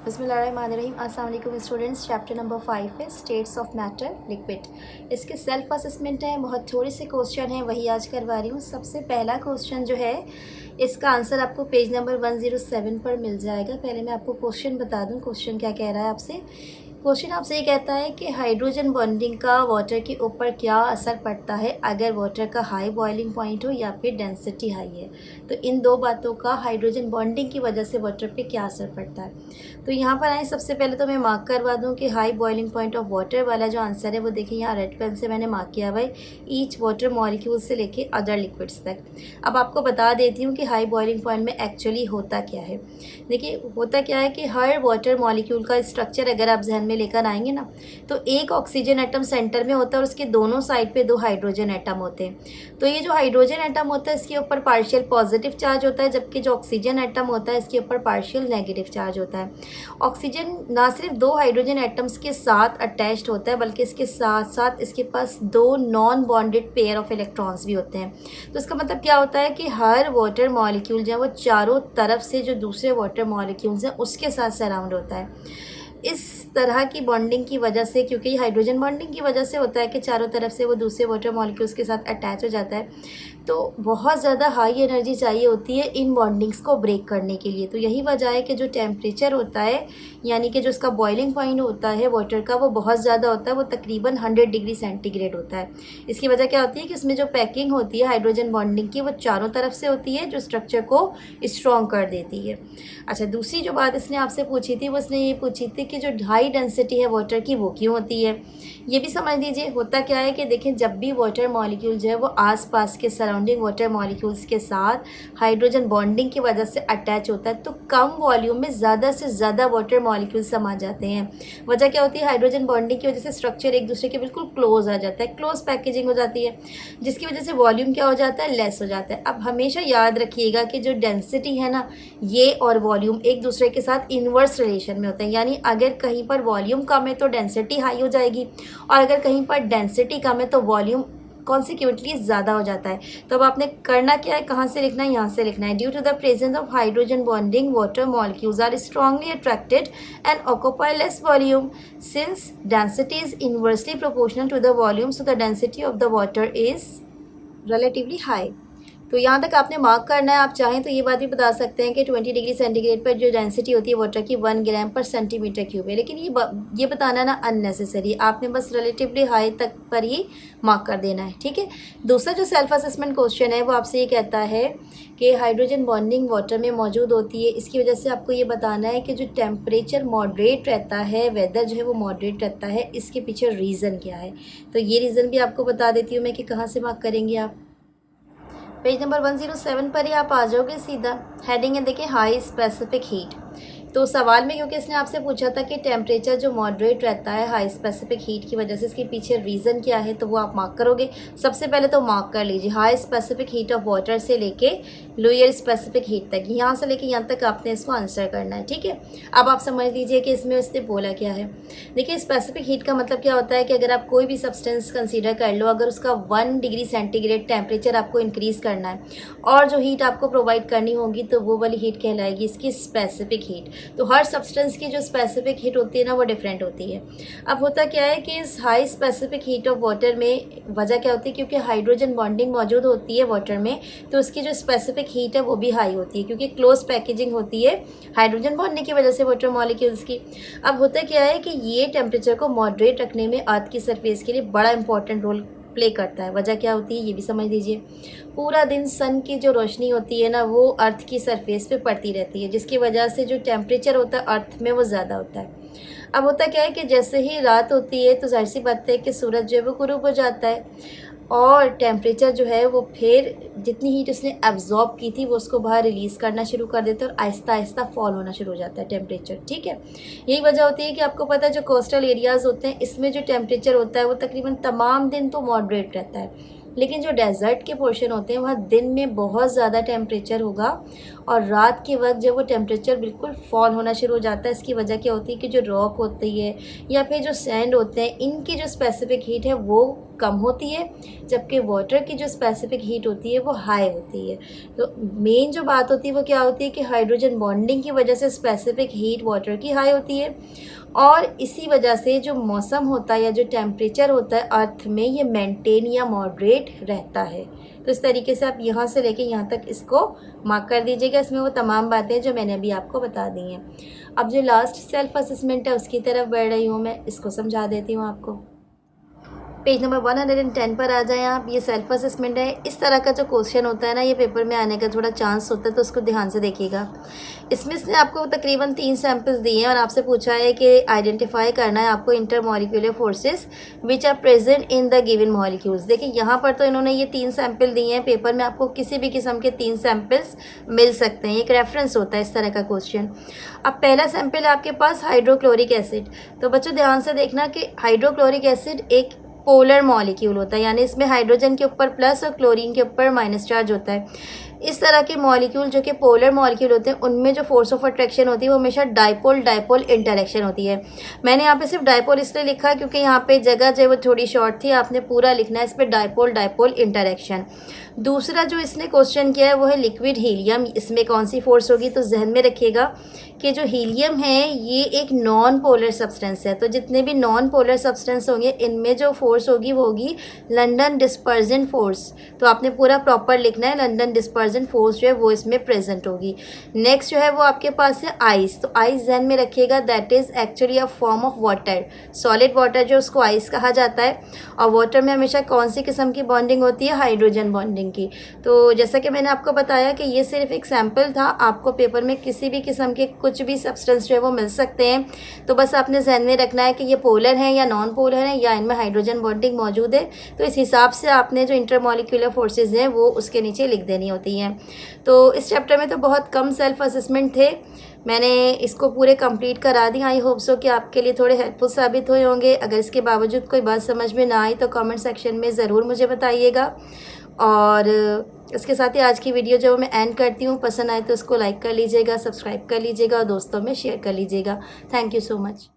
बिस्मिल्लाहिर्रहमानिर्रहीम। अस्सलाम वालेकुम स्टूडेंट्स। चैप्टर नंबर 5 है स्टेट्स ऑफ मैटर लिक्विड। इसके सेल्फ असेसमेंट हैं, बहुत थोड़े से क्वेश्चन हैं, वही आज करवा रही हूँ। सबसे पहला क्वेश्चन जो है इसका आंसर आपको पेज नंबर 107 पर मिल जाएगा। पहले मैं आपको क्वेश्चन बता दूँ क्वेश्चन क्या कह रहा है आपसे। क्वेश्चन आपसे ये कहता है कि हाइड्रोजन बॉन्डिंग का वाटर के ऊपर क्या असर पड़ता है अगर वाटर का हाई बॉइलिंग पॉइंट हो या फिर डेंसिटी हाई है। तो इन दो बातों का हाइड्रोजन बॉन्डिंग की वजह से वाटर पे क्या असर पड़ता है। तो यहाँ पर आए, सबसे पहले तो मैं मार्क करवा दूँ कि high boiling point of water वाला जो आंसर है वो देखिए यहाँ रेड पेन से मैंने मार्क किया हुआ है, ईच वाटर मॉलिक्यूल से लेके अदर लिक्विड्स तक। अब आपको बता देती हूँ कि हाई बॉइलिंग पॉइंट में एक्चुअली होता क्या है। देखिए होता क्या है कि हर वाटर मॉलिक्यूल का स्ट्रक्चर अगर आप जहन में लेकर आएंगे ना, तो एक ऑक्सीजन एटम सेंटर में होता है और उसके दोनों साइड पे दो हाइड्रोजन एटम होते हैं। तो ये जो हाइड्रोजन एटम होता है इसके ऊपर पार्शियल पॉजिटिव चार्ज होता है, जबकि जो ऑक्सीजन एटम होता है इसके ऊपर पार्शियल नेगेटिव चार्ज होता है। ऑक्सीजन ना सिर्फ दो हाइड्रोजन एटम्स के साथ अटैच्ड होता है, बल्कि इसके साथ साथ इसके पास दो non bonded pair of electrons भी होते हैं। तो इसका मतलब क्या होता है कि हर वाटर मॉलिक्यूल जो है वो चारों तरफ से जो दूसरे वाटर मॉलिक्यूल्स हैं उसके साथ सराउंड होता है। इस तरह की बॉन्डिंग की वजह से, क्योंकि हाइड्रोजन बॉन्डिंग की वजह से होता है कि चारों तरफ से वो दूसरे वाटर मॉलिक्यूल्स के साथ अटैच हो जाता है, तो बहुत ज़्यादा हाई एनर्जी चाहिए होती है इन बॉन्डिंग्स को ब्रेक करने के लिए। तो यही वजह है कि जो टेम्परेचर होता है, यानी कि जो उसका बॉइलिंग पॉइंट होता है वाटर का, वो बहुत ज़्यादा होता है, वो तकरीबन 100 डिग्री सेंटीग्रेड होता है। इसकी वजह क्या होती है कि इसमें जो पैकिंग होती है हाइड्रोजन बॉन्डिंग की वो चारों तरफ से होती है, जो स्ट्रक्चर को स्ट्रॉन्ग कर देती है। अच्छा, दूसरी जो बात इसने आपसे पूछी थी वो इसने ये पूछी थी कि जो हाई डेंसिटी है वाटर की वो क्यों होती है। ये भी समझ लीजिए होता क्या है कि देखें, जब भी वाटर मॉलिक्यूल जो है वो आसपास के सराउंडिंग वाटर मॉलिक्यूल्स के साथ हाइड्रोजन बॉन्डिंग की वजह से अटैच होता है, तो कम वॉल्यूम में ज़्यादा से ज़्यादा वाटर मॉलिक्यूल समा जाते हैं। वजह क्या होती है, हाइड्रोजन बॉन्डिंग की वजह से स्ट्रक्चर एक दूसरे के बिल्कुल क्लोज आ जाता है, क्लोज पैकेजिंग हो जाती है, जिसकी वजह से वॉल्यूम क्या हो जाता है, लेस हो जाता है। अब हमेशा याद रखिएगा कि जो डेंसिटी है ना, ये और वॉल्यूम एक दूसरे के साथ इन्वर्स रिलेशन में होते हैं। यानी अगर कहीं पर वॉल्यूम कम है तो डेंसिटी हाई हो जाएगी, और अगर कहीं पर डेंसिटी कम है तो वॉल्यूम कॉन्सिक्वेंटली ज़्यादा हो जाता है। तो अब आपने करना क्या है, कहाँ से लिखना है, यहाँ से लिखना है। Due to the presence of hydrogen bonding water molecules are strongly attracted and occupy less volume since density is inversely proportional to the volume, so the density of the water is relatively high. तो यहाँ तक आपने mark करना है। आप चाहें तो ये बात भी बता सकते हैं कि 20 डिग्री सेंटीग्रेड पर जो डेंसिटी होती है वाटर की 1 ग्राम पर सेंटीमीटर क्यूब है, लेकिन ये बताना ना अननेसेसरी, आपने बस रिलेटिवली हाई तक पर ही मार्क कर देना है, ठीक है। दूसरा जो सेल्फ असेसमेंट क्वेश्चन है वो आपसे ये कहता है कि हाइड्रोजन बॉन्डिंग वाटर में मौजूद होती है, इसकी वजह से आपको ये बताना है कि जो टेम्परेचर मॉडरेट रहता है, वेदर जो है वो मॉडरेट रहता है, इसके पीछे रीज़न क्या है। तो ये रीज़न भी आपको बता देती हूँ मैं कि कहाँ से मार्क करेंगे आप। पेज नंबर 107 पर ही आप आ जाओगे सीधा। हेडिंग है देखिए, हाई स्पेसिफिक हीट। तो सवाल में क्योंकि इसने आपसे पूछा था कि टेम्परेचर जो मॉडरेट रहता है हाई स्पेसिफिक हीट की वजह से, इसके पीछे रीज़न क्या है, तो वो आप मार्क करोगे। सबसे पहले तो मार्क कर लीजिए high specific heat of water से लेके लोअर स्पेसिफिक हीट तक, यहाँ से लेके यहाँ तक आपने इसको आंसर करना है, ठीक है। अब आप समझ लीजिए कि इसमें उसने बोला क्या है। देखिए स्पेसिफिक हीट का मतलब क्या होता है कि अगर आप कोई भी सब्सटेंस कंसीडर कर लो, अगर उसका 1 डिग्री सेंटीग्रेड टेम्परेचर आपको इंक्रीज़ करना है और जो हीट आपको प्रोवाइड करनी होगी, तो वो वाली हीट कहलाएगी इसकी स्पेसिफिक हीट। तो हर सब्सटेंस की जो स्पेसिफिक हीट होती है ना वो डिफरेंट होती है। अब होता क्या है कि इस high specific heat of water में वजह क्या होती है, क्योंकि हाइड्रोजन बॉन्डिंग मौजूद होती है वाटर में, तो उसकी जो स्पेसिफिक हीट है वो भी हाई होती है, क्योंकि क्लोज पैकेजिंग होती है हाइड्रोजन बॉन्डिंग की वजह से वाटर मॉलिक्यूल्स की। अब होता क्या है कि ये टेम्परेचर को मॉडरेट रखने में अर्थ की सरफेस के लिए बड़ा इंपॉर्टेंट रोल प्ले करता है। वजह क्या होती है ये भी समझ लीजिए। पूरा दिन सन की जो रोशनी होती है ना वो अर्थ की सरफेस पे पड़ती रहती है, जिसकी वजह से जो टेम्परेचर होता है अर्थ में वो ज़्यादा होता है। अब होता क्या है कि जैसे ही रात होती है तो जाहिर सी बात है कि सूरज जो है वो गुरूब हो जाता है, और टेम्परेचर जो है वो फिर जितनी हीट उसने एब्जॉर्ब की थी वो उसको बाहर रिलीज़ करना शुरू कर देता है और आहिस्ता आहिस्ता फॉल होना शुरू हो जाता है टेम्परेचर, ठीक है। यही वजह होती है कि आपको पता है जो कोस्टल एरियाज़ होते हैं इसमें जो टेम्परेचर होता है वो तकरीबन तमाम दिन तो मॉडरेट रहता है, लेकिन जो डेजर्ट के पोर्शन होते हैं वहाँ दिन में बहुत ज़्यादा टेम्परेचर होगा और रात के वक्त जब वो टेम्परेचर बिल्कुल फॉल होना शुरू हो जाता है। इसकी वजह क्या होती है कि जो रॉक होती है या फिर जो सैंड होते हैं इनकी जो स्पेसिफिक हीट है वो कम होती है, जबकि वाटर की जो स्पेसिफिक हीट होती है वो हाई होती है। तो मेन जो बात होती है वो क्या होती है कि हाइड्रोजन बॉन्डिंग की वजह से स्पेसिफिक हीट वाटर की हाई होती है, और इसी वजह से जो मौसम होता है या जो टेम्परेचर होता है अर्थ में ये मेंटेन या मॉडरेट रहता है। तो इस तरीके से आप यहाँ से लेके यहाँ तक इसको मार्क कर दीजिएगा। इसमें वो तमाम बातें जो मैंने अभी आपको बता दी हैं। अब जो लास्ट सेल्फ असेसमेंट है उसकी तरफ बढ़ रही हूँ मैं, इसको समझा देती हूँ आपको। पेज नंबर 110 पर आ जाएं आप। ये सेल्फ असेसमेंट है। इस तरह का जो क्वेश्चन होता है ना, ये पेपर में आने का थोड़ा चांस होता है, तो उसको ध्यान से देखिएगा। इसमें इसने आपको तकरीबन 3 सैम्पल्स दिए हैं और आपसे पूछा है कि आइडेंटिफाई करना है आपको intermolecular forces which are present in the given molecules. देखिए यहाँ पर तो इन्होंने ये 3 सैम्पल दिए हैं। पेपर में आपको किसी भी किस्म के 3 सैम्पल्स मिल सकते हैं, एक रेफरेंस होता है इस तरह का क्वेश्चन। अब पहला सैम्पल है आपके पास हाइड्रोक्लोरिक एसिड। तो बच्चों ध्यान से देखना कि हाइड्रोक्लोरिक एसिड एक पोलर मॉलिक्यूल होता है, यानी इसमें हाइड्रोजन के ऊपर प्लस और क्लोरीन के ऊपर माइनस चार्ज होता है। इस तरह के मॉलिक्यूल जो कि पोलर मॉलिक्यूल होते हैं उनमें जो फोर्स ऑफ अट्रैक्शन होती है वो हमेशा डाइपोल डाइपोल इंटरेक्शन होती है। मैंने यहाँ पे सिर्फ डाइपोल इसलिए लिखा है क्योंकि यहाँ पे जगह जो है वो थोड़ी शॉर्ट थी, आपने पूरा लिखना है इस पर डाइपोल डाइपोल इंटरेक्शन। दूसरा जो इसने क्वेश्चन किया है वो है लिक्विड हीलियम। इसमें कौन सी फोर्स होगी, तो जहन में रखिएगा कि जो हीलियम है ये एक नॉन पोलर सब्सटेंस है। तो जितने भी नॉन पोलर सब्सटेंस होंगे इनमें जो फोर्स होगी वो होगी लंदन डिस्पर्जन फोर्स। तो आपने पूरा प्रॉपर लिखना है, लंदन डिस्पर्जन फोर्स जो है वो इसमें प्रेजेंट होगी। नेक्स्ट जो है वो आपके पास है आइस। तो आइस जहन में रखिएगा, that is actually a form of water, solid water जो उसको आइस कहा जाता है। और वाटर में हमेशा कौन सी किस्म की बॉन्डिंग होती है, हाइड्रोजन बॉन्डिंग की। तो जैसा कि मैंने आपको बताया कि ये सिर्फ एक सैम्पल था, आपको पेपर में किसी भी किस्म के कुछ भी सब्सटेंस जो है वो मिल सकते हैं। तो बस आपने जहन में रखना है कि ये पोलर हैं या नॉन पोलर हैं या इनमें हाइड्रोजन बॉन्डिंग मौजूद है। तो इस हिसाब से आपने जो इंटरमॉलिक्यूलर फोर्सेज हैं वो उसके नीचे लिख देनी होती हैं। तो इस चैप्टर में तो बहुत कम सेल्फ असेसमेंट थे, मैंने इसको पूरे कंप्लीट करा दी। आई होप सो कि आपके लिए थोड़े हेल्पफुल साबित हुए होंगे। अगर इसके बावजूद कोई बात समझ में ना आई तो कमेंट सेक्शन में ज़रूर मुझे बताइएगा। और इसके साथ ही आज की वीडियो जो मैं एंड करती हूँ, पसंद आए तो उसको लाइक कर लीजिएगा, सब्सक्राइब कर लीजिएगा और दोस्तों में शेयर कर लीजिएगा। Thank you so much.